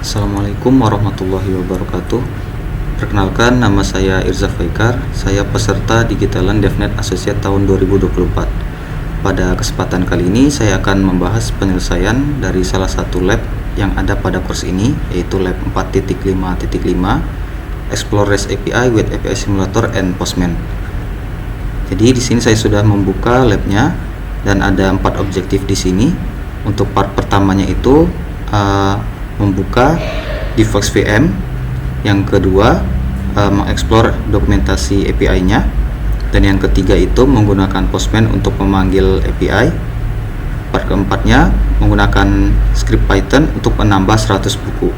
Assalamualaikum warahmatullahi wabarakatuh. Perkenalkan, nama saya Irza Faikar. Saya peserta Digitalan DevNet Associate tahun 2024. Pada kesempatan kali ini saya akan membahas penyelesaian dari salah satu lab yang ada pada course ini, yaitu lab 4.5.5 Explore REST API with API Simulator and Postman. Jadi di sini saya sudah membuka labnya dan ada 4 objektif di sini. Untuk part pertamanya itu membuka Devoxx VM, yang kedua mengeksplor dokumentasi API-nya, dan yang ketiga itu menggunakan Postman untuk memanggil API. Part keempatnya menggunakan script Python untuk menambah 100 buku.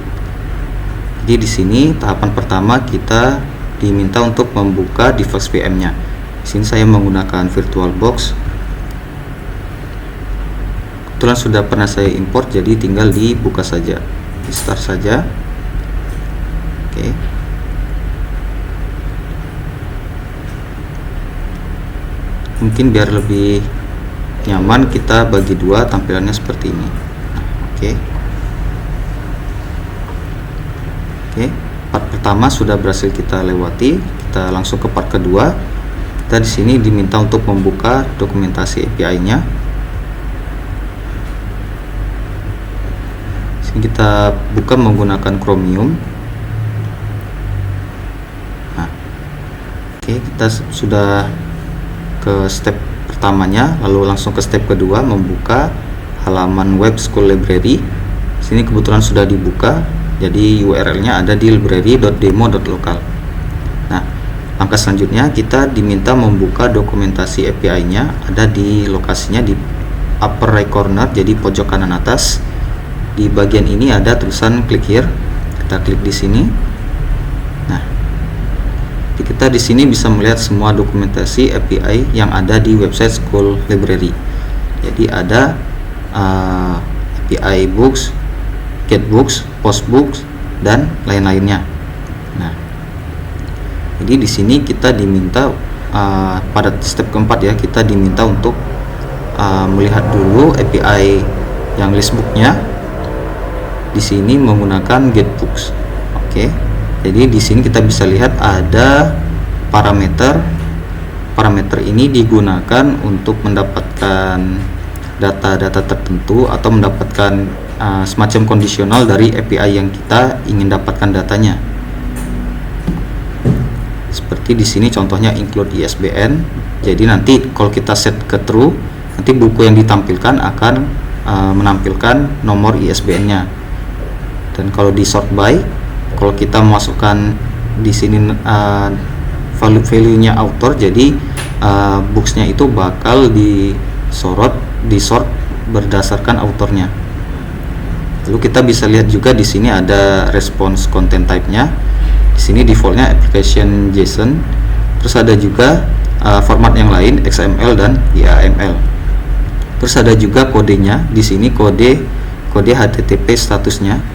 Jadi di sini tahapan pertama kita diminta untuk membuka Devoxx VM-nya. Di sini saya menggunakan VirtualBox. Kebetulan sudah pernah saya import, jadi tinggal dibuka saja. Di start saja. Oke. Mungkin biar lebih nyaman kita bagi dua, tampilannya seperti ini. Oke. Oke, part pertama sudah berhasil kita lewati. Kita langsung ke part kedua. Kita di sini diminta untuk membuka dokumentasi API-nya. Kita buka menggunakan Chromium. Nah, oke, kita sudah ke step pertamanya, lalu langsung ke step kedua, membuka halaman web school library. Sini kebetulan sudah dibuka, jadi URL-nya ada di library.demo.local. Nah, langkah selanjutnya kita diminta membuka dokumentasi API-nya, ada di lokasinya di upper right corner, jadi pojok kanan atas. Di bagian ini ada tulisan klik here. Kita klik di sini. Nah, kita di sini bisa melihat semua dokumentasi API yang ada di website School Library. Jadi ada API Books, Getbooks, Postbooks, dan lain-lainnya. Nah, jadi di sini kita diminta pada step keempat ya, kita diminta untuk melihat dulu API yang listbooknya. Di sini menggunakan Getbooks. Oke. Jadi di sini kita bisa lihat ada parameter. Parameter ini digunakan untuk mendapatkan data-data tertentu atau mendapatkan semacam kondisional dari API yang kita ingin dapatkan datanya. Seperti di sini contohnya include ISBN. Jadi nanti kalau kita set ke true, nanti buku yang ditampilkan akan menampilkan nomor ISBN-nya. Dan kalau di sort by, kalau kita memasukkan di sini value-nya author, jadi books-nya itu bakal disort berdasarkan autornya. Lalu kita bisa lihat juga di sini ada response content type-nya. Di sini defaultnya application JSON. Terus ada juga format yang lain XML dan YAML. Terus ada juga kodenya. Di sini kode HTTP statusnya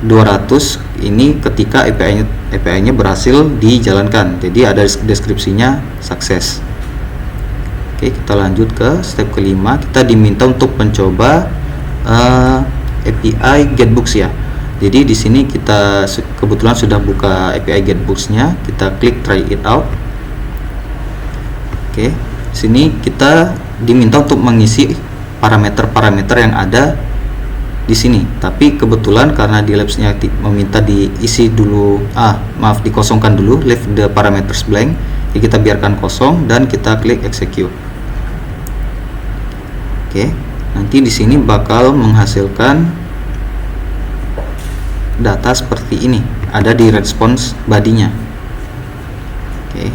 200, ini ketika API-nya berhasil dijalankan. Jadi ada deskripsinya sukses. Oke, kita lanjut ke step kelima. Kita diminta untuk mencoba API Getbooks ya. Jadi di sini kita kebetulan sudah buka API Getbooks-nya. Kita klik try it out. Oke, sini kita diminta untuk mengisi parameter-parameter yang ada di sini, tapi kebetulan karena di labs-nya meminta diisi dulu, dikosongkan dulu, leave the parameters blank, jadi kita biarkan kosong dan kita klik execute. Oke, nanti di sini bakal menghasilkan data seperti ini, ada di response body-nya. Oke,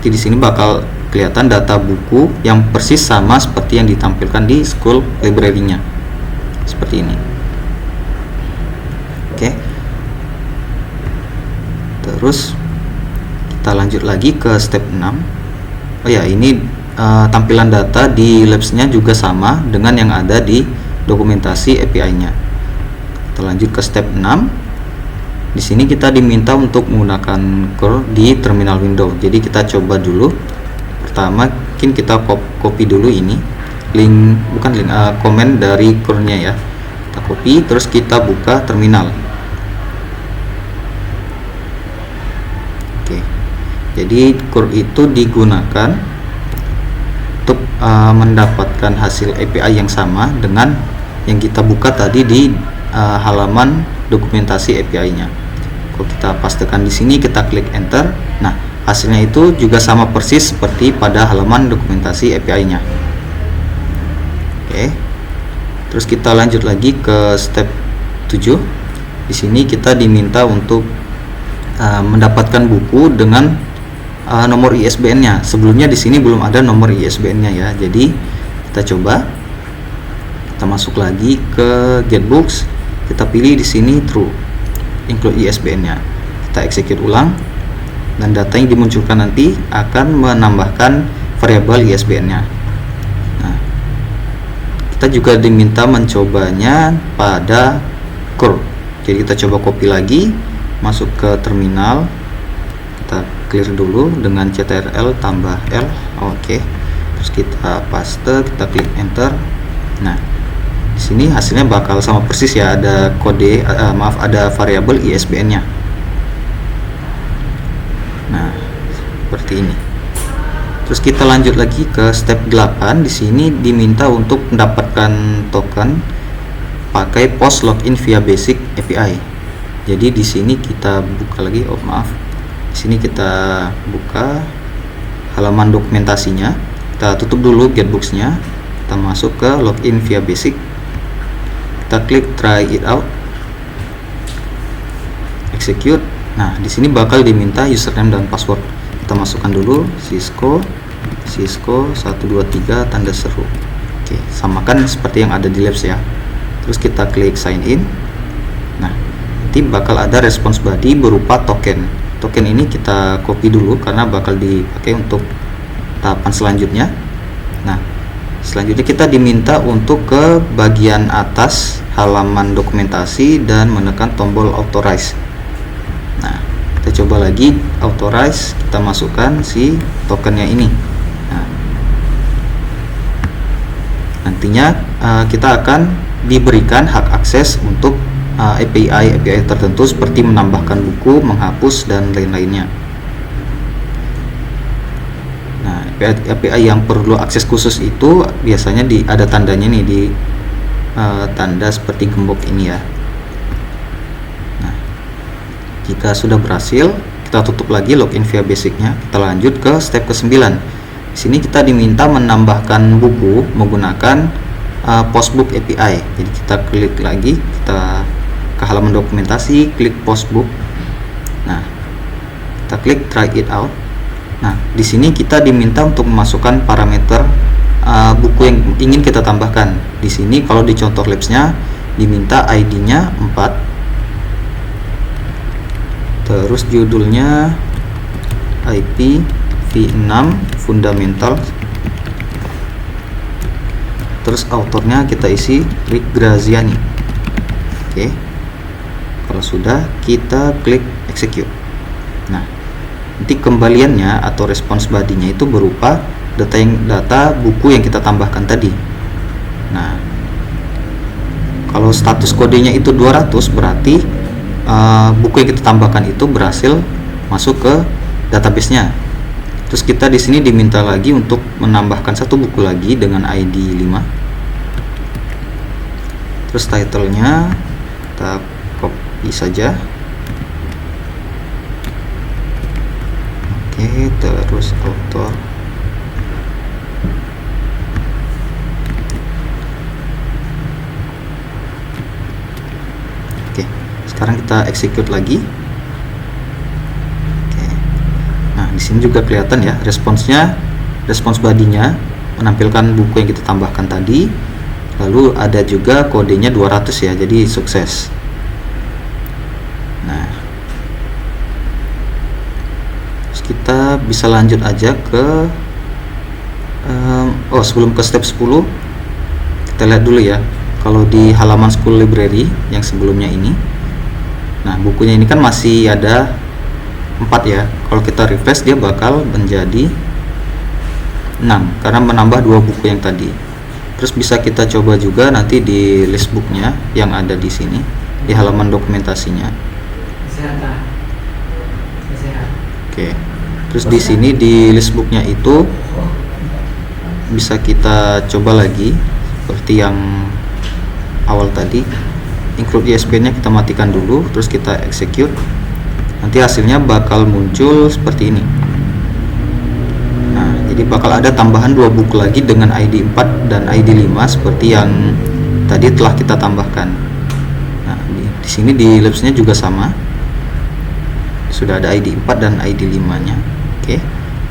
jadi di sini bakal kelihatan data buku yang persis sama seperti yang ditampilkan di school library-nya. Seperti ini. Oke. Terus kita lanjut lagi ke step 6. Oh ya, ini tampilan data di labs-nya juga sama dengan yang ada di dokumentasi API-nya. Kita lanjut ke step 6. Di sini kita diminta untuk menggunakan curl di terminal window. Jadi kita coba dulu. Pertama, mungkin kita copy dulu ini. Komen dari curl-nya ya, kita copy, terus kita buka terminal. Jadi core itu digunakan untuk mendapatkan hasil API yang sama dengan yang kita buka tadi di halaman dokumentasi API-nya. Kalau kita pastekan di sini, kita klik enter. Nah, hasilnya itu juga sama persis seperti pada halaman dokumentasi API-nya. Oke. Terus kita lanjut lagi ke step 7. Di sini kita diminta untuk mendapatkan buku dengan nomor ISBN-nya. Sebelumnya di sini belum ada nomor ISBN-nya ya. Jadi kita coba, kita masuk lagi ke Getbooks. Kita pilih di sini true, include ISBN-nya. Kita execute ulang, dan data yang dimunculkan nanti akan menambahkan variabel ISBN-nya. Nah, kita juga diminta mencobanya pada core. Jadi kita coba copy lagi, masuk ke terminal, kita clear dulu dengan ctrl tambah L. Oke. Terus kita paste, kita klik enter. Nah, di sini hasilnya bakal sama persis ya, ada kode ada variabel ISBN-nya. Nah, seperti ini. Terus kita lanjut lagi ke step 8. Di sini diminta untuk mendapatkan token pakai post login via basic API. Jadi di sini kita buka lagi, di sini kita buka halaman dokumentasinya. Kita tutup dulu Getbooks-nya. Kita masuk ke login via basic. Kita klik try it out, execute. Nah, di sini bakal diminta username dan password. Kita masukkan dulu Cisco 123 tanda seru. Oke, samakan seperti yang ada di Labs ya. Terus kita klik sign in. Nah, nanti bakal ada response body berupa token. Token ini kita copy dulu karena bakal dipakai untuk tahapan selanjutnya. Nah, selanjutnya kita diminta untuk ke bagian atas halaman dokumentasi dan menekan tombol authorize. Nah, kita coba lagi authorize, kita masukkan si tokennya ini. Nah, nantinya kita akan diberikan hak akses untuk API tertentu seperti menambahkan buku, menghapus, dan lain-lainnya. Nah, API yang perlu akses khusus itu biasanya ada tandanya nih, di tanda seperti gembok ini ya. Nah, jika sudah berhasil, kita tutup lagi login via basicnya. Kita lanjut ke step ke-9. Di sini kita diminta menambahkan buku menggunakan postbook API. Jadi kita klik lagi, kita ke halaman dokumentasi, klik postbook. Nah, kita klik try it out. Nah, di sini kita diminta untuk memasukkan parameter buku yang ingin kita tambahkan. Di sini kalau di contoh Labs-nya diminta ID-nya 4. Terus judulnya IPv6 fundamental. Terus autornya kita isi Rick Graziani. Oke. Kalau sudah, kita klik execute. Nah, nanti kembaliannya atau response body-nya itu berupa data buku yang kita tambahkan tadi. Nah, kalau status kodenya itu 200, berarti buku yang kita tambahkan itu berhasil masuk ke database-nya. Terus kita di sini diminta lagi untuk menambahkan satu buku lagi dengan ID 5. Terus title-nya kita copy saja. Oke, terus author. Oke, sekarang kita execute lagi. Oke. Nah, di sini juga kelihatan ya respons body-nya menampilkan buku yang kita tambahkan tadi. Lalu ada juga kodenya 200 ya, jadi sukses. Nah, kita bisa lanjut aja ke sebelum ke step 10 kita lihat dulu ya, kalau di halaman school library yang sebelumnya ini. Nah, bukunya ini kan masih ada 4 ya. Kalau kita refresh dia bakal menjadi 6 karena menambah 2 buku yang tadi. Terus bisa kita coba juga nanti di listbooknya yang ada di sini di halaman dokumentasinya. Oke. Terus di sini di listbooknya itu bisa kita coba lagi seperti yang awal tadi. Include ISBN-nya kita matikan dulu, terus kita execute. Nanti hasilnya bakal muncul seperti ini. Nah, jadi bakal ada tambahan 2 buku lagi dengan ID 4 dan ID 5 seperti yang tadi telah kita tambahkan. Nah, di sini di labs-nya juga sama. Sudah ada ID 4 dan ID 5-nya. Oke.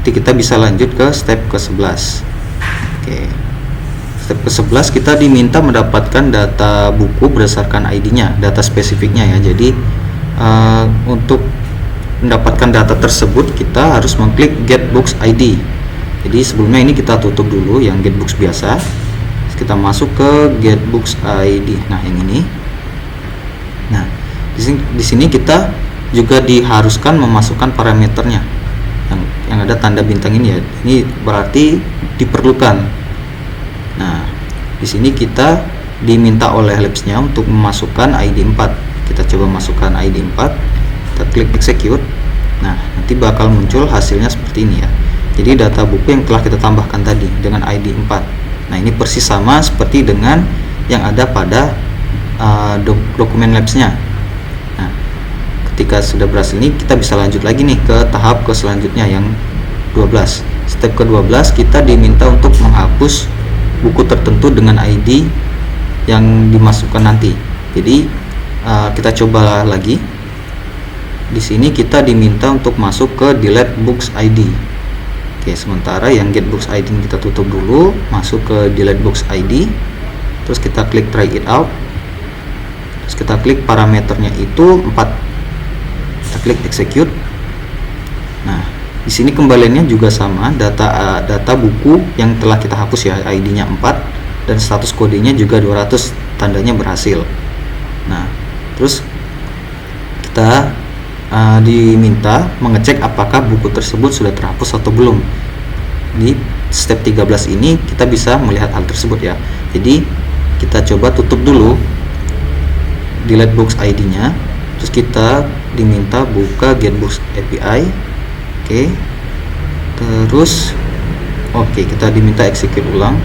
Jadi kita bisa lanjut ke step ke-11. Oke. Step ke-11 kita diminta mendapatkan data buku berdasarkan ID-nya, data spesifiknya ya. Jadi untuk mendapatkan data tersebut kita harus mengklik Get Books ID. Jadi sebelumnya ini kita tutup dulu yang Get Books biasa. Terus kita masuk ke Get Books ID. Nah, yang ini. Nah, di sini kita juga diharuskan memasukkan parameternya. Yang ada tanda bintang ini ya. Ini berarti diperlukan. Nah, di sini kita diminta oleh labs-nya untuk memasukkan ID 4. Kita coba masukkan ID 4. Kita klik execute. Nah, nanti bakal muncul hasilnya seperti ini ya. Jadi data buku yang telah kita tambahkan tadi dengan ID 4. Nah, ini persis sama seperti dengan yang ada pada dokumen labs-nya. Nah, ketika sudah berhasil ini, kita bisa lanjut lagi nih ke tahap selanjutnya yang 12. Step ke-12 kita diminta untuk menghapus buku tertentu dengan ID yang dimasukkan nanti. Jadi kita coba lagi. Di sini kita diminta untuk masuk ke Delete Books ID. Oke, sementara yang Get Books ID kita tutup dulu, masuk ke Delete Books ID. Terus kita klik Try It Out. Terus kita klik parameternya itu 4. Kita klik Execute. Nah, di sini kembaliannya juga sama, data buku yang telah kita hapus ya, ID-nya 4 dan status kodenya juga 200, tandanya berhasil. Nah, terus kita diminta mengecek apakah buku tersebut sudah terhapus atau belum. Di step 13 ini kita bisa melihat hal tersebut ya. Jadi kita coba tutup dulu Delete Books ID-nya, terus kita diminta buka Get Books API. Oke, terus kita diminta execute ulang.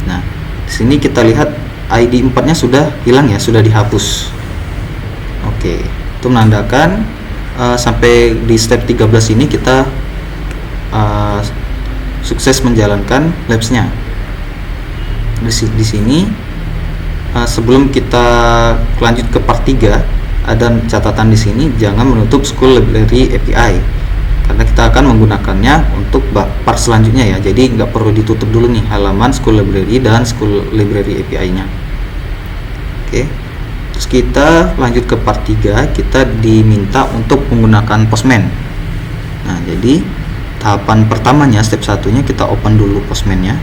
Nah, di sini kita lihat ID 4-nya sudah hilang ya, sudah dihapus. Oke, itu menandakan sampai di step 13 ini kita sukses menjalankan labs-nya. Di sini sebelum kita lanjut ke part 3, ada catatan di sini, jangan menutup School Library API karena kita akan menggunakannya untuk part selanjutnya ya. Jadi nggak perlu ditutup dulu nih halaman School Library dan School Library API-nya. Oke, terus kita lanjut ke part 3. Kita diminta untuk menggunakan Postman. Nah, jadi tahapan pertamanya, step satunya, kita open dulu Postman-nya.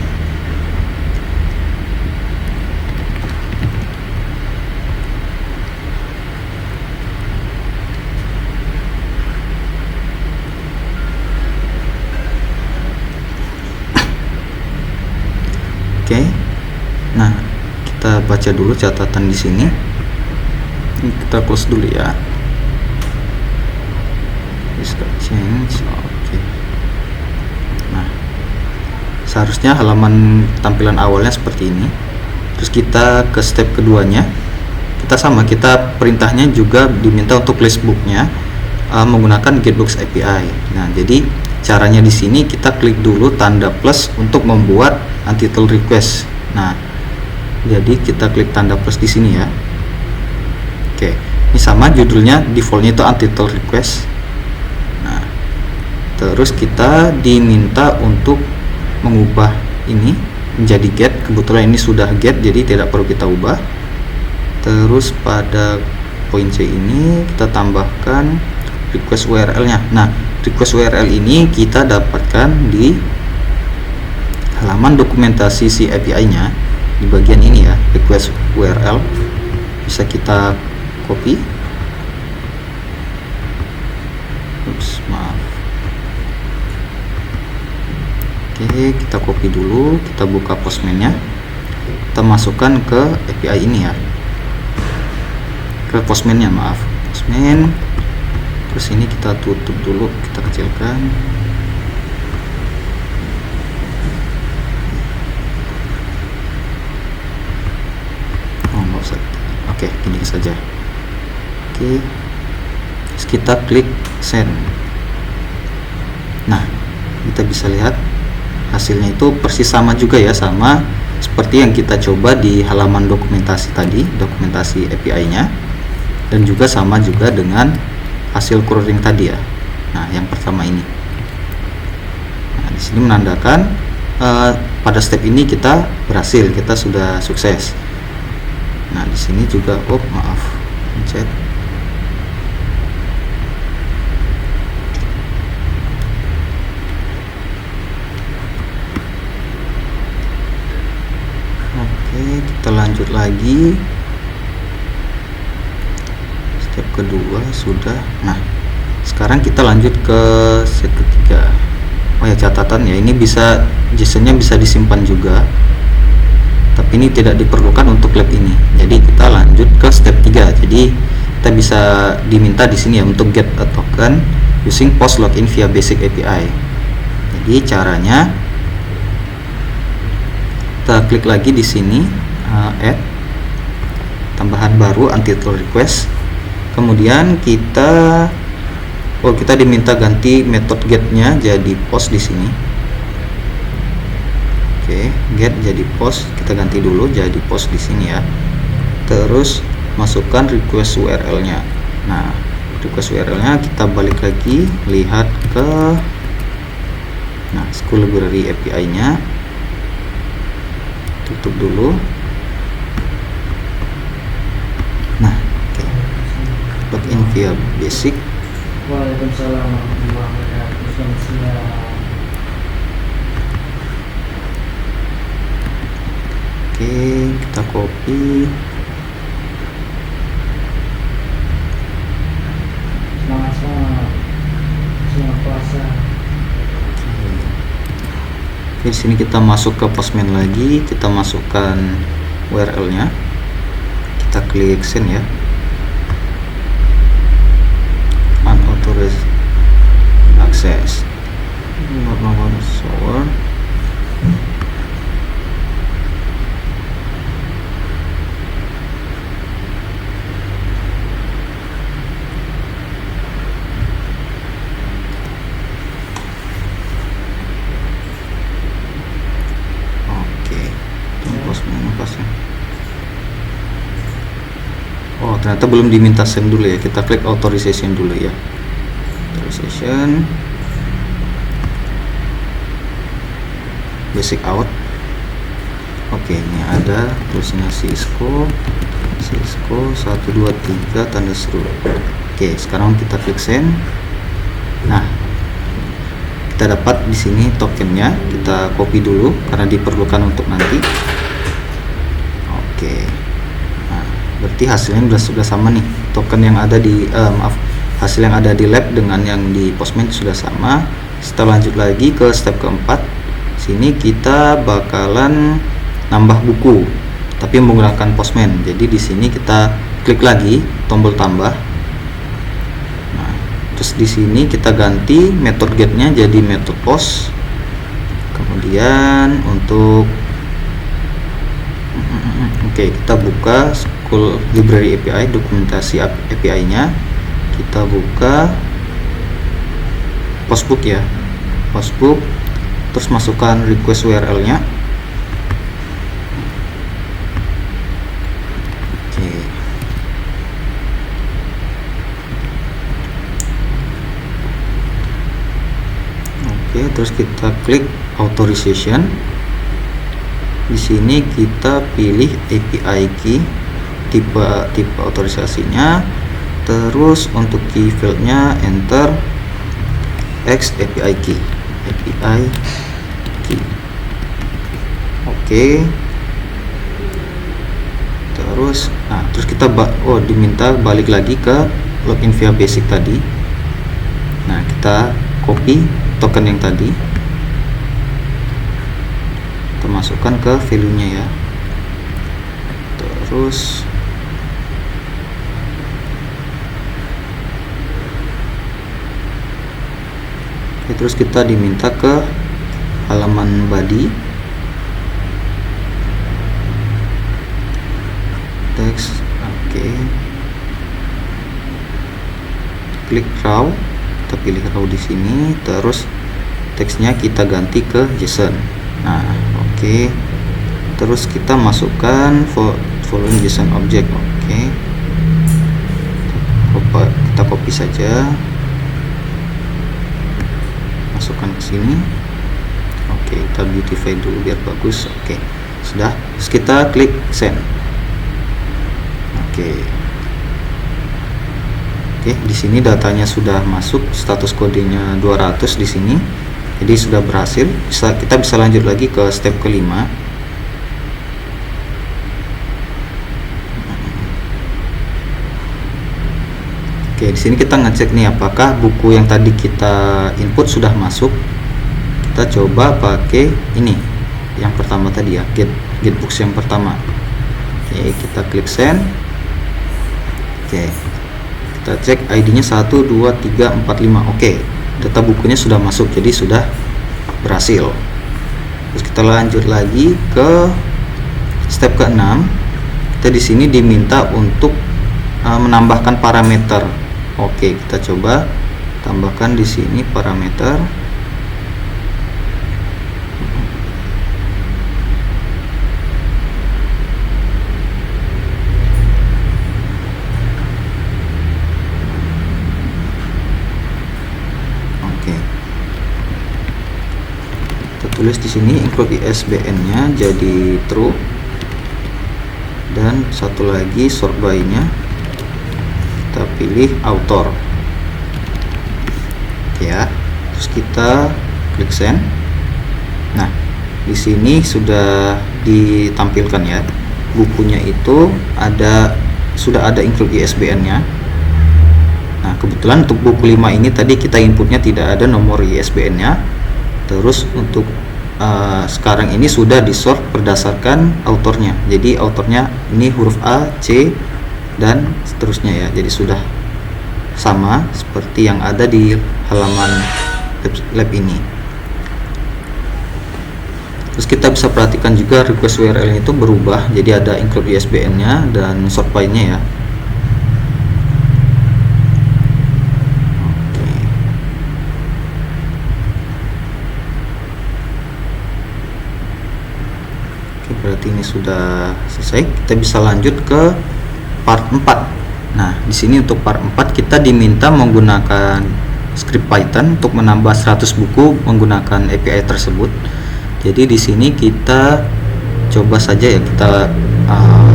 Oke, nah kita baca dulu catatan di sini. Ini kita close dulu ya. Change. Oke. Nah, seharusnya halaman tampilan awalnya seperti ini. Terus kita ke step keduanya. Kita perintahnya juga diminta untuk listbooknya menggunakan Get Books API. Nah, jadi caranya di sini kita klik dulu tanda plus untuk membuat untitled request. Nah, jadi kita klik tanda plus di sini ya. Oke, ini sama judulnya, defaultnya itu untitled request. Nah, terus kita diminta untuk mengubah ini menjadi get. Kebetulan ini sudah get, jadi tidak perlu kita ubah. Terus pada poin C ini kita tambahkan request URL-nya. Nah, request URL ini kita dapatkan di halaman dokumentasi si API-nya di bagian ini ya, request URL. Bisa kita copy. Maaf. Oke, kita copy dulu, kita buka Postman-nya. Kita masukkan ke API ini ya. Ke Postman-nya, maaf. Postman. Terus ini kita tutup dulu, kita kecilkan. Oke, gini saja. Oke, terus kita klik send. Nah, kita bisa lihat hasilnya itu persis sama juga ya, sama seperti yang kita coba di halaman dokumentasi tadi, dokumentasi API-nya, dan juga sama juga dengan hasil crawling tadi ya. Nah, yang pertama ini. Nah, di sini menandakan pada step ini kita berhasil, kita sudah sukses. Nah, di sini juga, pencet. Oke, kita lanjut lagi. Step kedua sudah. Nah, sekarang kita lanjut ke step ketiga. Oh ya, catatan ya, ini bisa JSON-nya bisa disimpan juga, tapi ini tidak diperlukan untuk lab ini. Jadi kita lanjut ke step 3. Jadi kita bisa diminta di sini ya untuk get a token using post login via basic API. Jadi caranya kita klik lagi di sini, add tambahan baru untitled request. Kemudian kita diminta ganti method get-nya jadi post di sini. Oke, get jadi post, kita ganti dulu jadi post di sini ya. Terus masukkan request URL-nya. Nah, request URL-nya kita balik lagi, lihat ke school library API-nya. Tutup dulu. Nah, oke. Login via basic. Waalaikumsalam warahmatullahi wabarakatuh. Oke, kita copy. Selamat puasa. Oke, di sini kita masuk ke Postman lagi, kita masukkan URL-nya. Kita klik send ya. Unauthorized access. Shower. Oh, ternyata belum diminta send dulu ya. Kita klik authorization dulu ya. Authorization. Basic out. Oke, ini ada tulisannya Cisco 123 tanda seru. Oke, sekarang kita klik send. Nah, kita dapat di sini tokennya. Kita copy dulu karena diperlukan untuk nanti. Oke. Nah, berarti hasilnya sudah sama nih. Token yang ada di hasil yang ada di lab dengan yang di Postman sudah sama. Kita lanjut lagi ke step keempat. Sini kita bakalan nambah buku, tapi menggunakan Postman. Jadi di sini kita klik lagi tombol tambah. Nah, terus di sini kita ganti method get-nya jadi method post. Kemudian untuk kita buka school library API, dokumentasi API-nya. Kita buka postbook ya, postbook. Terus masukkan request URL-nya. Oke, terus kita klik authorization. Di sini kita pilih API key, tipe otorisasinya. Terus untuk key fieldnya enter X API key. Oke. Terus kita diminta balik lagi ke login via basic tadi. Nah, kita copy token yang tadi, kita masukkan ke value-nya ya. Terus terus kita diminta ke halaman body, teks. Oke, klik raw, kita pilih raw di sini, terus teksnya kita ganti ke JSON. Nah, oke. Terus kita masukkan following JSON object. Oke. Kita copy saja. Masukkan ke sini. Oke, kita beautify dulu biar bagus. Oke. Sudah. Terus kita klik send. Oke. Oke, di sini datanya sudah masuk, status kodenya 200 di sini. Jadi sudah berhasil. Kita bisa lanjut lagi ke step kelima. Oke, di sini kita ngecek nih apakah buku yang tadi kita input sudah masuk. Kita coba pakai ini, yang pertama tadi ya, get books yang pertama. Oke, kita klik send. Oke, kita cek ID-nya 1, 2, 3, 4, 5. Oke, data bukunya sudah masuk, jadi sudah berhasil. Terus kita lanjut lagi ke step ke-6. Kita di sini diminta untuk menambahkan parameter. Oke, kita coba tambahkan di sini parameter. Oke, kita tulis di sini include ISBN-nya jadi true, dan satu lagi sort by-nya kita pilih author. Oke ya, terus kita klik send. Nah, di sini sudah ditampilkan ya, bukunya itu sudah ada include ISBN-nya. Nah, kebetulan untuk buku 5 ini tadi kita inputnya tidak ada nomor ISBN-nya. Terus untuk sekarang ini sudah disort berdasarkan autornya. Jadi autornya ini huruf A, C, dan seterusnya ya. Jadi sudah sama seperti yang ada di halaman lab ini. Terus kita bisa perhatikan juga request URL itu berubah, jadi ada include ISBN-nya dan sort by-nya ya. Berarti ini sudah selesai. Kita bisa lanjut ke part 4. Nah, di sini untuk part 4 kita diminta menggunakan script Python untuk menambah 100 buku menggunakan API tersebut. Jadi di sini kita coba saja ya, kita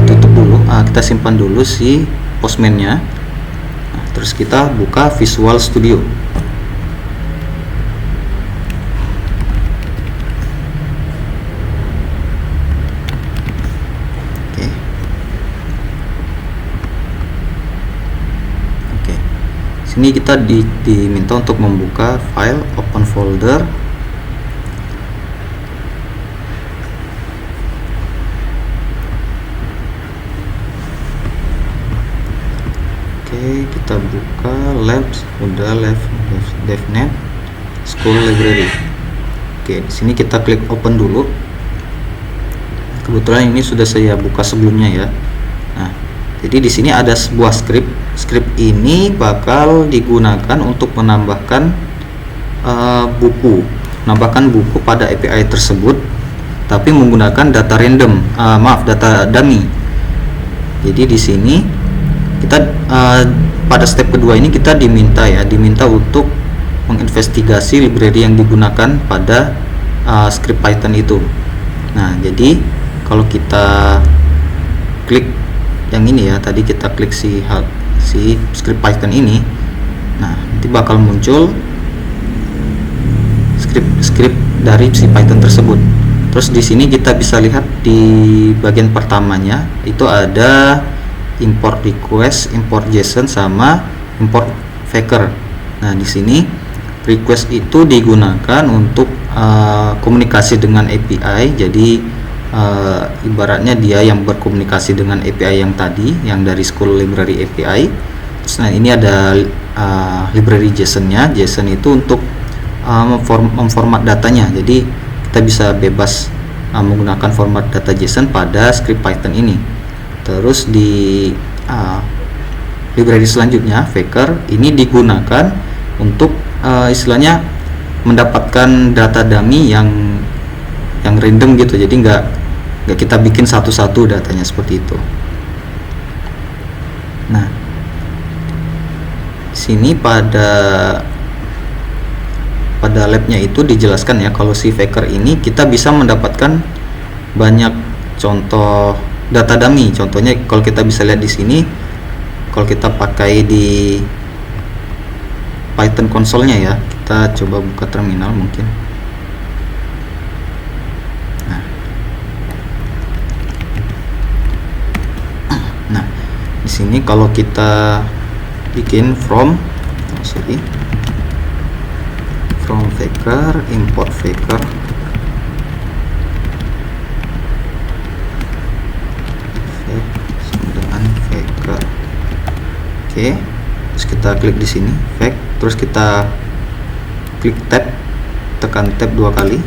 tutup dulu, kita simpan dulu si Postman-nya. Nah, terus kita buka Visual Studio. Ini kita diminta untuk membuka file, open folder. Oke, kita buka labs, udah DevNet School Library. Oke, di sini kita klik open dulu. Kebetulan ini sudah saya buka sebelumnya ya. Nah, jadi di sini ada sebuah script. Script ini bakal digunakan untuk menambahkan buku pada API tersebut, tapi menggunakan data random, data dummy. Jadi di sini kita pada step kedua ini kita diminta untuk menginvestigasi library yang digunakan pada script Python itu. Nah, jadi kalau kita klik yang ini ya, tadi kita klik si script Python ini, nah nanti bakal muncul script dari si Python tersebut. Terus di sini kita bisa lihat di bagian pertamanya itu ada import request, import JSON, sama import faker. Nah, di sini request itu digunakan untuk komunikasi dengan API. Jadi ibaratnya dia yang berkomunikasi dengan API yang tadi, yang dari School Library API. Terus nah, ini ada library JSON-nya. JSON itu untuk memformat datanya. Jadi kita bisa bebas menggunakan format data JSON pada script Python ini. Terus di library selanjutnya, Faker, ini digunakan untuk istilahnya mendapatkan data dummy yang random gitu, jadi nggak kita bikin satu-satu datanya seperti itu. Nah, sini pada labnya itu dijelaskan ya, kalau si Faker ini kita bisa mendapatkan banyak contoh data dummy. Contohnya kalau kita bisa lihat di sini, kalau kita pakai di Python console-nya ya, kita coba buka terminal mungkin. Nah, di sini kalau kita bikin from Faker, import Faker, dengan Faker. Oke, terus kita klik di sini Fact, terus kita klik tab, tekan tab 2 kali.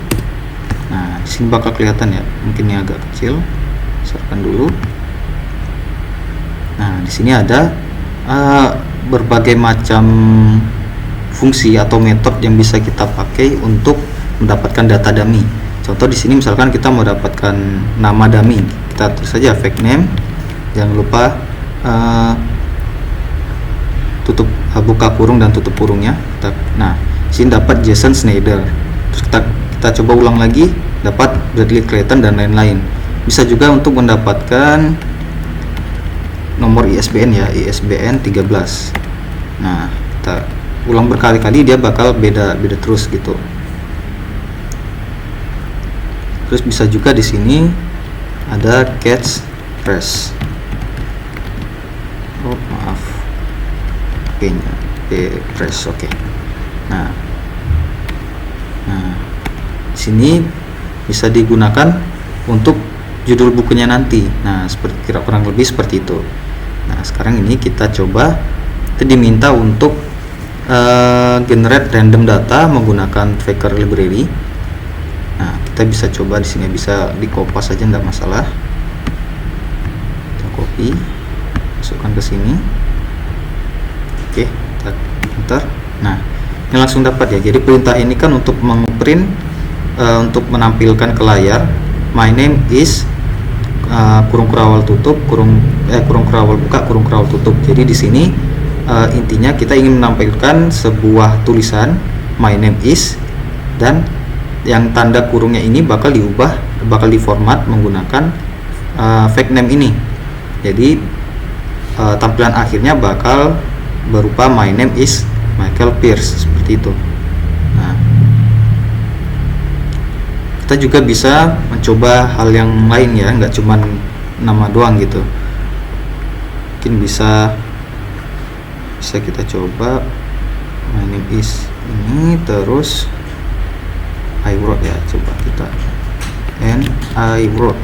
Nah, di sini bakal kelihatan ya, mungkin ini agak kecil, besarkan dulu. Nah, di sini ada berbagai macam fungsi atau metode yang bisa kita pakai untuk mendapatkan data dummy. Contoh di sini misalkan kita mau dapatkan nama dummy, kita tulis saja fake name, jangan lupa buka kurung dan tutup kurungnya. Nah, di sini dapat Jason Schneider. Terus kita coba ulang lagi, dapat Bradley Clayton dan lain-lain. Bisa juga untuk mendapatkan nomor ISBN ya, ISBN 13. Nah, kita ulang berkali-kali, dia bakal beda terus gitu. Terus bisa juga di sini ada catch phrase. Oh, maaf. P-nya phrase, oke. Nah, di sini bisa digunakan untuk judul bukunya nanti. Nah, seperti kurang lebih seperti itu. Nah, sekarang ini kita coba, kita diminta untuk generate random data menggunakan Faker library. Nah, kita bisa coba di sini, bisa di copy saja, enggak masalah. Kita copy, masukkan ke sini. Oke, kita enter. Nah, ini langsung dapat ya. Jadi perintah ini kan untuk mengprint, untuk menampilkan ke layar my name is kurung kurawal tutup, kurung kurawal buka, kurung kurawal tutup. Jadi di sini intinya kita ingin menampilkan sebuah tulisan my name is, dan yang tanda kurungnya ini bakal diubah, bakal diformat menggunakan fake name ini. Jadi tampilan akhirnya bakal berupa my name is Michael Pierce, seperti itu. Nah, kita juga bisa mencoba hal yang lain ya, nggak cuman nama doang gitu. Mungkin bisa kita coba my name is ini, terus I wrote ya, coba kita and I wrote.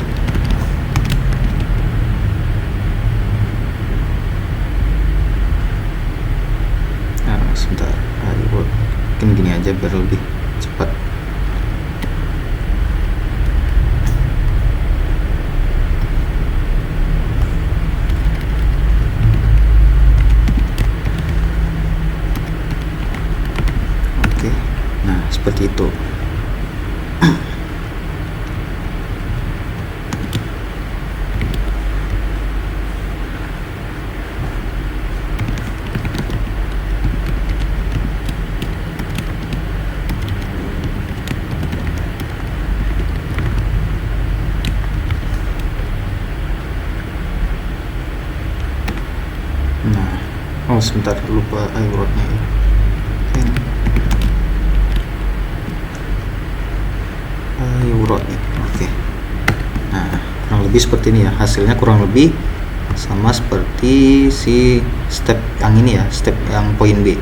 Nah, sebentar, I wrote, mungkin gini aja biar lebih cepat. Seperti itu. Nah, oh sebentar, lupa I wrote-nya ya. Oke. Nah, kurang lebih seperti ini ya, hasilnya kurang lebih sama seperti si step yang ini ya, step yang poin B.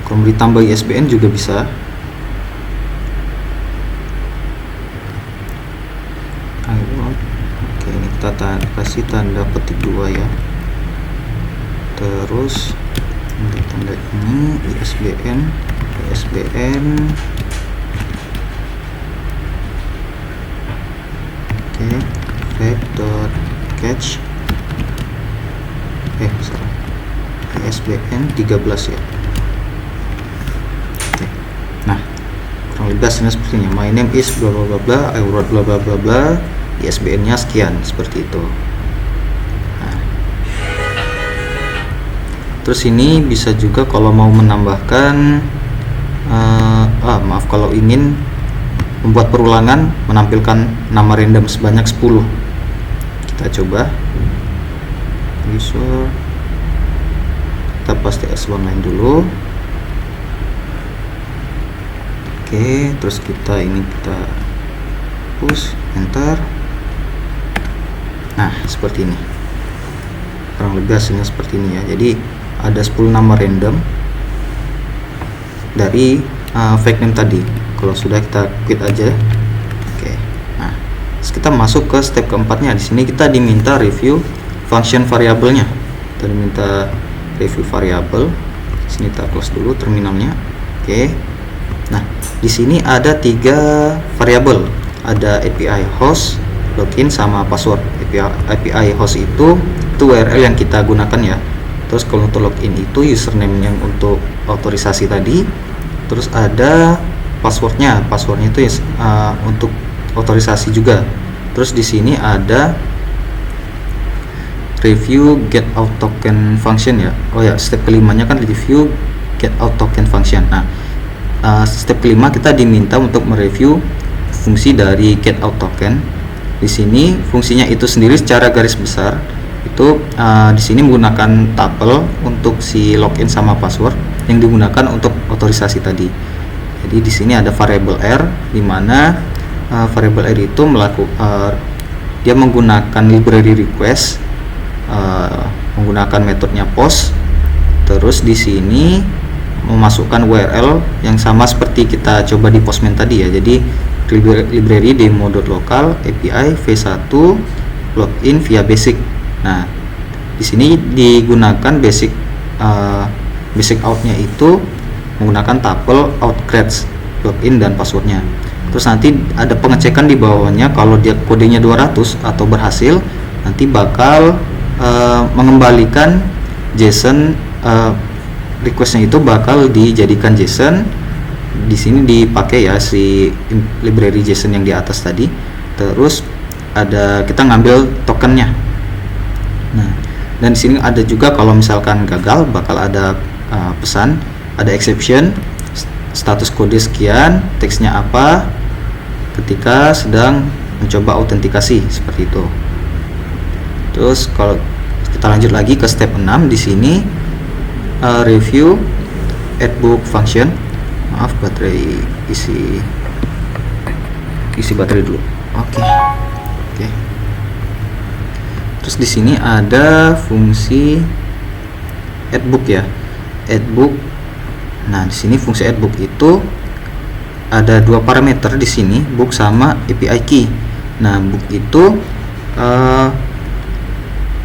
Kalau ditambah ISBN juga bisa. Oke, ini kita kasih tanda petik 2 ya. Terus tanda ini ISBN. Oke, fact.catch salah, ISBN 13 ya. Oke. Nah, kurang lebih hasilnya seperti ini. My name is bla bla bla bla, I wrote bla bla bla bla, ISBN-nya sekian, seperti itu. Nah, terus ini bisa juga kalau mau menambahkan kalau ingin membuat perulangan, menampilkan nama random sebanyak 10. Kita coba user, kita paste S1 line dulu. Oke, terus kita push enter. Nah, seperti ini kurang lebih hasilnya seperti ini ya. Jadi ada 10 nama random dari fake name tadi. Kalau sudah, kita quit aja. Oke. Nah, terus kita masuk ke step keempatnya. Di sini kita diminta review function variabelnya. Kita diminta review variabel. Di sini kita close dulu terminalnya. Oke. Nah, di sini ada 3 variabel. Ada API host, login, sama password. API host itu URL yang kita gunakan ya. Terus kalau untuk login itu username yang untuk otorisasi tadi. Terus ada passwordnya itu untuk otorisasi juga. Terus di sini ada review get out token function ya. Oh ya, step kelimanya kan review get out token function. Nah, step kelima kita diminta untuk mereview fungsi dari get out token. Di sini fungsinya itu sendiri secara garis besar itu di sini menggunakan tuple untuk si login sama password yang digunakan untuk otorisasi tadi. Jadi di sini ada variable r, di mana variable r itu dia menggunakan library request, menggunakan metodenya post. Terus di sini memasukkan URL yang sama seperti kita coba di postman tadi ya. Jadi library demo.local API v1 login via basic. Nah, di sini digunakan basic outnya itu menggunakan tuple outcreds login dan passwordnya. Terus nanti ada pengecekan di bawahnya. Kalau dia kodenya 200 atau berhasil, nanti bakal mengembalikan JSON, requestnya itu bakal dijadikan JSON. Di sini dipakai ya si library JSON yang di atas tadi. Terus kita ngambil tokennya. Nah, dan di sini ada juga kalau misalkan gagal bakal ada pesan, ada exception, status kode sekian, teksnya apa, ketika sedang mencoba autentikasi, seperti itu. Terus kalau kita lanjut lagi ke step 6, di sini review addbook function. Maaf, baterai isi baterai dulu. Oke. Terus di sini ada fungsi addbook ya. Addbook. Nah, di sini fungsi addbook itu ada 2 parameter di sini, book sama API key. Nah, book itu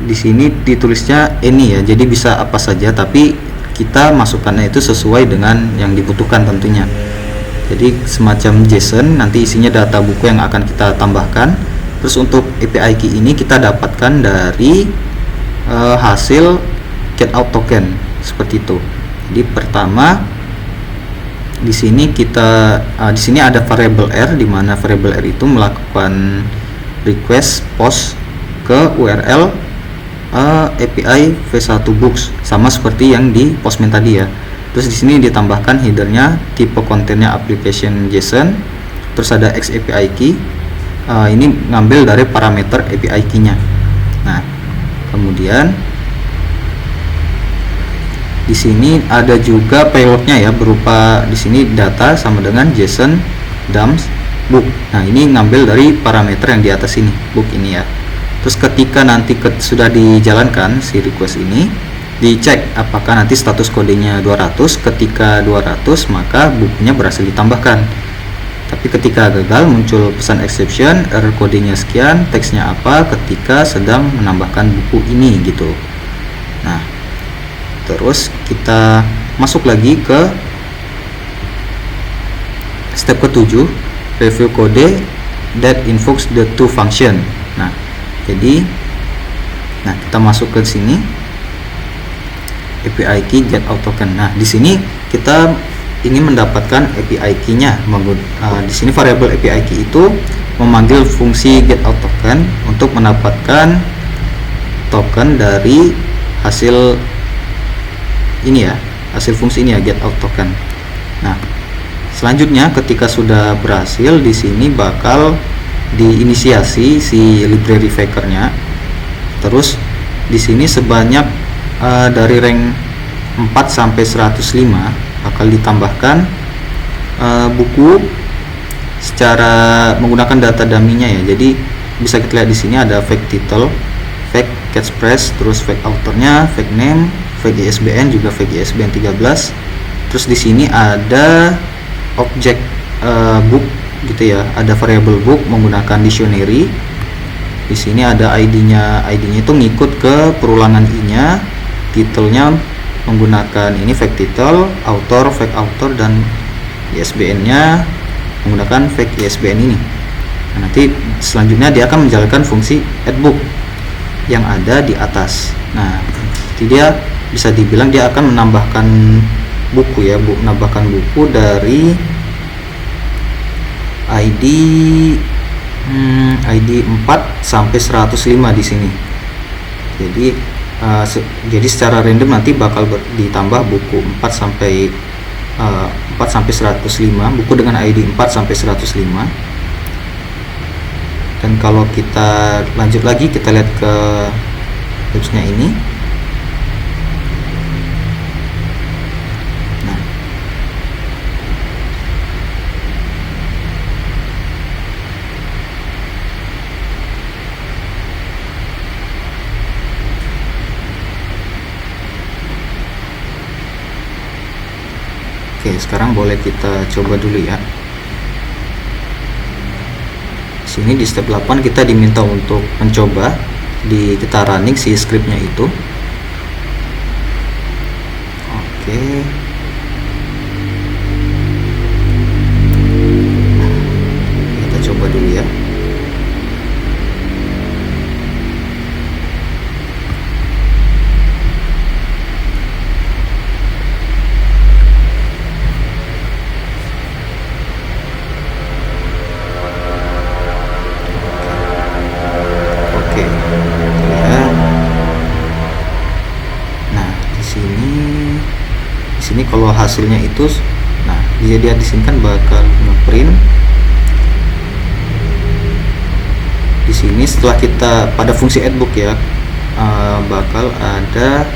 di sini ditulisnya any ya. Jadi bisa apa saja, tapi kita masukkannya itu sesuai dengan yang dibutuhkan tentunya. Jadi semacam JSON, nanti isinya data buku yang akan kita tambahkan. Terus untuk API key ini kita dapatkan dari hasil get out token, seperti itu. Jadi pertama di sini di sini ada variable r, di mana variable r itu melakukan request post ke URL API v1 books, sama seperti yang di postman tadi ya. Terus di sini ditambahkan headernya, tipe kontennya application JSON, terus ada X API key. Ini ngambil dari parameter API key-nya. Nah, kemudian di sini ada juga payloadnya ya, berupa di sini data sama dengan JSON dumps book. Nah, ini ngambil dari parameter yang di atas ini, book ini ya. Terus ketika nanti sudah dijalankan si request ini, dicek apakah nanti status kodenya 200. Ketika 200, maka bukunya berhasil ditambahkan. Tapi ketika gagal, muncul pesan exception, error kodenya sekian, teksnya apa, ketika sedang menambahkan buku ini gitu. Nah, terus kita masuk lagi ke step ke-7, review code that invokes the to function. Nah, Jadi nah, kita masuk ke sini API key get out token. Nah, di sini kita ingin mendapatkan API key-nya. Di sini variabel API key itu memanggil fungsi get out token untuk mendapatkan token dari hasil ini ya, hasil fungsi ini ya, get out token. Nah, selanjutnya ketika sudah berhasil, di sini bakal diinisiasi si library faker-nya. Terus di sini sebanyak dari rank 4 sampai 105 bakal ditambahkan buku secara menggunakan data dummy-nya ya. Jadi bisa kita lihat di sini ada fake title, fake catchphrase, terus fake author-nya, fake name, fake ISBN, juga fake ISBN 13. Terus di sini ada objek book gitu ya, ada variable book menggunakan dictionary. Di sini ada ID-nya itu ngikut ke perulangan I-nya, titelnya menggunakan ini fake title, fake author, dan ISBN-nya menggunakan fake ISBN ini. Nah, nanti selanjutnya dia akan menjalankan fungsi add book yang ada di atas. Nah, jadi dia bisa dibilang dia akan menambahkan buku ya, menambahkan buku dari ID 4 sampai 105 di sini. Jadi secara random nanti bakal ditambah buku 4 sampai 105, buku dengan ID 4 sampai 105. Dan kalau kita lanjut lagi, kita lihat ke tipsnya ini. Oke, sekarang boleh kita coba dulu ya. Sini di step 8 kita diminta untuk mencoba kita running si scriptnya itu. Oke. Kita coba dulu ya. Sini kalau hasilnya itu, nah dia di sini kan bakal ngeprint. Di sini setelah kita pada fungsi addbook ya, bakal ada,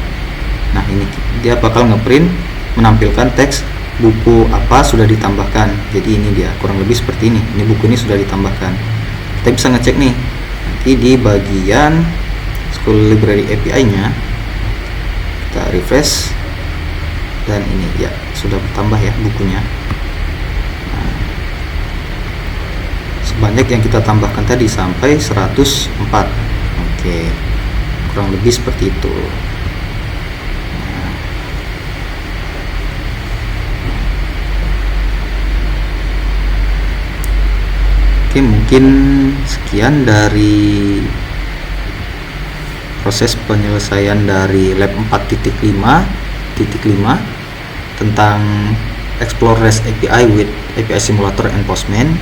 nah ini dia bakal ngeprint menampilkan teks buku apa sudah ditambahkan. Jadi ini dia kurang lebih seperti ini. Ini buku ini sudah ditambahkan. Kita bisa ngecek nih nanti di bagian School Library API-nya, kita refresh. Dan ini ya sudah bertambah ya bukunya. Nah, sebanyak yang kita tambahkan tadi sampai 104. Oke, kurang lebih seperti itu. Nah, oke, mungkin sekian dari proses penyelesaian dari lab 4.5 tentang Explore REST API with API Simulator and Postman.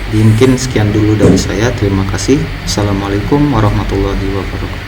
Mungkin sekian dulu dari saya. Terima kasih. Assalamualaikum warahmatullahi wabarakatuh.